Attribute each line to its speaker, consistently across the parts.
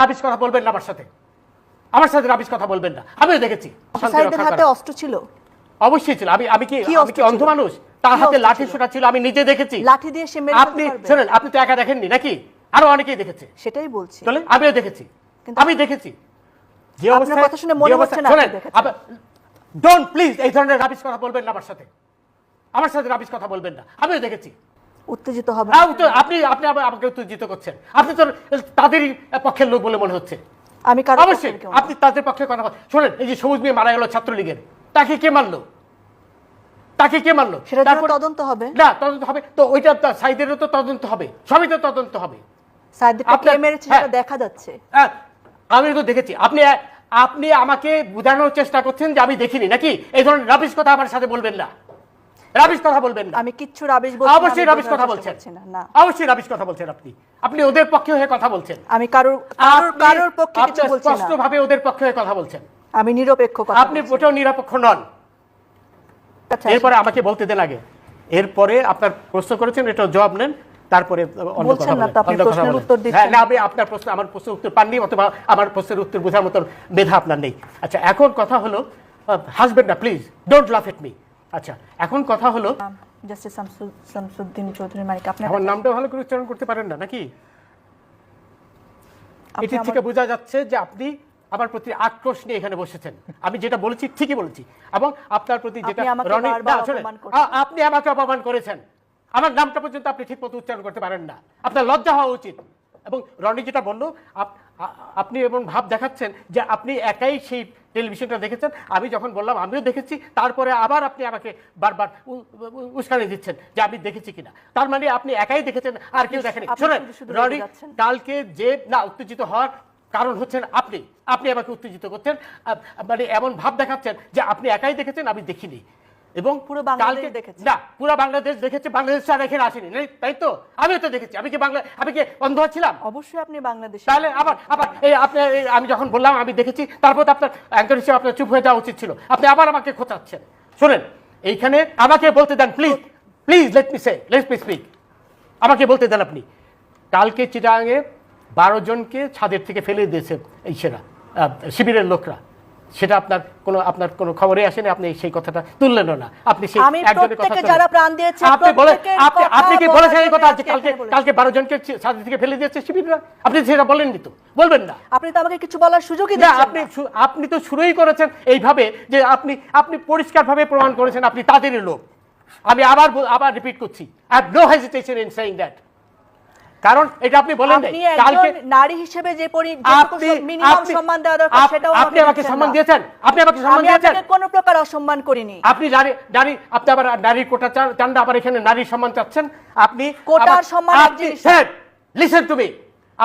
Speaker 1: Rubbish কথা বলবেন না আমার সাথে রাবিশ কথা বলবেন না। আমিও দেখেছি
Speaker 2: অফিসারদের হাতে অস্ত্র ছিল,
Speaker 1: অবশ্যই ছিল। আমি কি অন্ধ মানুষ? তার হাতে লাঠি সোটা ছিল, আমি নিজে দেখেছি।
Speaker 2: লাঠি দিয়ে সে মেরে
Speaker 1: আপনি শুনেন, আপনি তো একা দেখেননি নাকি, আরো অনেকেই দেখেছে।
Speaker 2: সেটাই বলছি,
Speaker 1: চলে আমিও দেখেছি, আমি দেখেছি যে
Speaker 2: অবস্থা। কথা শুনে মনে হচ্ছে না আপনি দেখেছেন।
Speaker 1: ডোন্ট প্লিজ এই ধরনের রাবিশ কথা বলবেন না আমার সাথে রাবিশ কথা বলবেন না। আমিও দেখেছি।
Speaker 2: উত্তেজিত হবে
Speaker 1: আপনি আমাকে উত্তেজিত করছেন। আপনি তো তাদেরই পক্ষের লোক বলে মনে হচ্ছে।
Speaker 2: আমি
Speaker 1: অবশ্যই আপনি তাদের পক্ষে কথা বলেন। শোনেন, এই যে সবুজ মিয়া মারা গেল ছাত্রলীগের, তাকে কে মারলো?
Speaker 2: সেটা তদন্ত হবে
Speaker 1: না, তদন্ত হবে তো, ওইটা সাইদেরও তো তদন্ত হবে, সবই তো তদন্ত হবে।
Speaker 2: সাইদকে কে মেরেছে সেটা দেখা যাচ্ছে।
Speaker 1: আমি তো দেখেছি। আপনি আমাকে বোঝানোর চেষ্টা করছেন যে আমি দেখিনি নাকি? এই ধরনের রাবিশ কথা আমার সাথে বলবেন না, রাবিশ কথা বলবেন না।
Speaker 2: আমি কিচ্ছু রাবিশ বলছি না।
Speaker 1: অবশ্যই রাবিশ কথা বলছেন না, অবশ্যই রাবিশ কথা বলছেন। আপনি ওদের পক্ষে হয়ে কথা বলছেন।
Speaker 2: আমি কারোর পক্ষে কিছু বলছি না,
Speaker 1: স্পষ্টভাবে ওদের পক্ষে হয়ে কথা বলছেন।
Speaker 2: আমি নিরপেক্ষ কথা।
Speaker 1: আপনি ওটাও নিরপেক্ষ নন। এরপরে আমাকে বলতে দেন আগে। এরপরে আপনার প্রশ্ন করেছেন, এটা জবাব নেন, তারপরে অন্য কথা বলেন। হ্যাঁ, না, আপনি আপনার প্রশ্ন আমার প্রশ্নের উত্তর পাননি, অথবা আমার প্রশ্নের উত্তর বোঝার মতো মেধা আপনার নেই। আচ্ছা, এখন কথা হলো, হাসবেন না প্লিজ, ডোন্ট লাফ এট মি। আচ্ছা, এখন কথা হলো,
Speaker 2: জাস্টিস শামসুদ্দিন চৌধুরী মানিক, আপনি
Speaker 1: আমার নামটা ভালো করে উচ্চারণ করতে পারেন না নাকি? এটি থেকে বোঝা যাচ্ছে যে আপনি আমার প্রতি আক্রোশ নিয়ে এখানে বসেছেন। আমি যেটা বলেছি ঠিকই বলেছি, এবং আপনার প্রতি যেটা আপনি আমাকে অপমান করেছেন, আমার নামটা পর্যন্ত আপনি ঠিক মতো উচ্চারণ করতে পারেন না। আপনার লজ্জা হওয়া উচিত। এবং রনি যেটা বললো, আপনি এমন ভাব দেখাচ্ছেন যে আপনি একাই সেই টেলিভিশনটা দেখেছেন। আমি যখন বললাম আমিও দেখেছি, তারপরে আবার আপনি আমাকে বারবার উস্কানি দিচ্ছেন যে আমি দেখেছি কিনা। তার মানে আপনি একাই দেখেছেন, আর কেউ দেখেনি। শোনেন রনি, কালকে যে না উত্তেজিত হওয়ার কারণ হচ্ছেন আপনি আমাকে উত্তেজিত করছেন, মানে এমন ভাব দেখাচ্ছেন যে আপনি একাই দেখেছেন, আমি দেখিনি। এবং পুরো বাংলাদেশ দেখেছে। না, পুরো বাংলাদেশ দেখেছে, বাংলাদেশ আর এখানে আসেনি, তাই তো? আমিও তো দেখেছি। আমি কি অন্ধ ছিলাম?
Speaker 2: অবশ্যই আপনি বাংলাদেশে।
Speaker 1: তাহলে আবার আপনি, আমি যখন বললাম আমি দেখেছি, তারপর তো আপনার অ্যাঙ্কর হিসেবে আপনার চুপ হয়ে যাওয়া উচিত ছিল। আপনি আবার আমাকে খোঁচাচ্ছেন। শোনেন, এইখানে আমাকে বলতে দেন প্লিজ লেট মি স্পিক। আমাকে বলতে দেন। আপনি কালকে চিটাগাঙে 12 জনকে ছাদের থেকে ফেলে দিয়েছে এই শিবিরের লোকরা, সেটা আপনার কোনো খবরে আসেনি, আপনি সেই কথাটা তুললেন না। আপনি সেই একজনের কথা
Speaker 2: যারা প্রাণ দিয়েছে
Speaker 1: আপনি কি বলেছেন এই কথা যে কালকে 12 জনকে ছাদের থেকে ফেলে দিয়েছে শিবিররা? আপনি সেটা বলেননি তো, বলবেন না।
Speaker 2: আপনি তো আমাকে কিছু বলার সুযোগই দিচ্ছেন না।
Speaker 1: আপনি তো শুরুই করেছেন এইভাবে যে আপনি পরিষ্কারভাবে প্রমাণ করেছেন আপনি তাদেরই লোক। আমি আবার রিপিট করছি, I have no hesitation in saying that. কারণ এটা আপনি বলেন
Speaker 2: কালকে নারী হিসেবে যে মিনিমাম সম্মান দেওয়া দরকার সেটাও
Speaker 1: আপনি আমাকে সম্মান দিয়েছেন। আমি
Speaker 2: কোনো প্রকার অসম্মান করিনি।
Speaker 1: আপনি আপনি আবার নারীর কোটা চান, আবার এখানে নারীর সম্মান চাচ্ছেন। আপনি
Speaker 2: কোটার সম্মান
Speaker 1: লিসেন টু মি।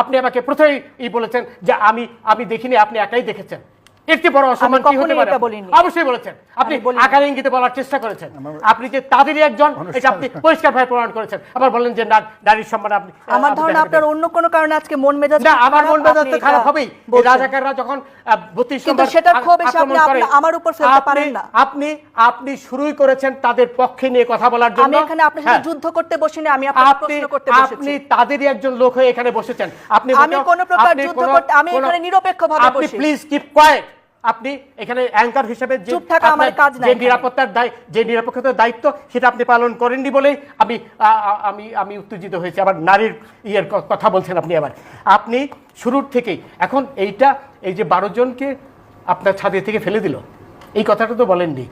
Speaker 1: আপনি আমাকে প্রথমেই বলেছেন যে আমি দেখিনি, আপনি একাই দেখেছেন। একটি বড় অসম্মান কি হতে পারে? অবশ্যই বলেছেন। আপনি আকার ইঙ্গিতে বলার চেষ্টা করেছেন। আপনি যে তাদেরই একজন, এটা আপনি পরিষ্কারভাবে প্রমাণ করেছেন। আবার বলেন যে নারীর সম্মান আপনি।
Speaker 2: আমার ধারণা আপনার অন্য কোনো কারণে আজকে মন মেজাজ
Speaker 1: না, আমার মন মেজাজ তো খারাপ হবেই। রাজাকাররা যখন 32 নম্বর
Speaker 2: সেটা খুব বেশি আপনি আমার উপর ফেলতে পারেন না।
Speaker 1: আপনি শুরুই করেছেন তাদের পক্ষে নিয়ে কথা বলার জন্য।
Speaker 2: আমি এখানে আপনার সাথে যুদ্ধ করতে বসিনি, আমি আপনাকে প্রশ্ন করতে বসেছি।
Speaker 1: আপনি তাদেরই একজন লোক হয়ে এখানে বসেছেন।
Speaker 2: আমি কোনো প্রকার যুদ্ধ করতে, আমি এখানে নিরপেক্ষভাবে বসি।
Speaker 1: আপনি প্লিজ কিপ কোয়েট। আপনি এখানে অ্যাঙ্কার হিসেবে যে নিরাপত্তার দায়িত্ব সেটা আপনি পালন করেননি বলেই আমি উত্তেজিত হয়েছি। আবার নারীর কথা বলছেন আপনি শুরুর থেকেই। এখন এই যে 12 জনকে আপনার ছাদে থেকে ফেলে দিল, এই কথাটা তো বলেননি।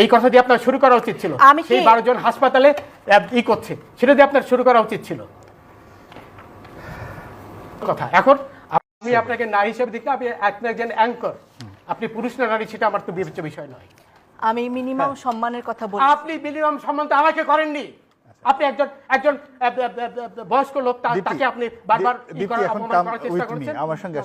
Speaker 1: এই কথা দিয়ে আপনার শুরু করা উচিত ছিল। সেই 12 জন হাসপাতালে করছে, সেটা দিয়ে আপনার শুরু করা উচিত ছিল কথা। এখন আমি আপনাকে নারী হিসেবে দেখি, আপনি একজন অ্যাঙ্কর। আপনি পুরুষ না নারী সেটা আমার তো বিবেচ্য বিষয় নয়।
Speaker 2: আমি মিনিমাম সম্মানের কথা বলি।
Speaker 1: আপনি মিনিমাম সম্মান তো আমাকে করেননি। আপনি একজন বয়স্ক লোক, তাকে আপনি বারবার অপমান করার চেষ্টা করছেন।
Speaker 3: আমার সঙ্গে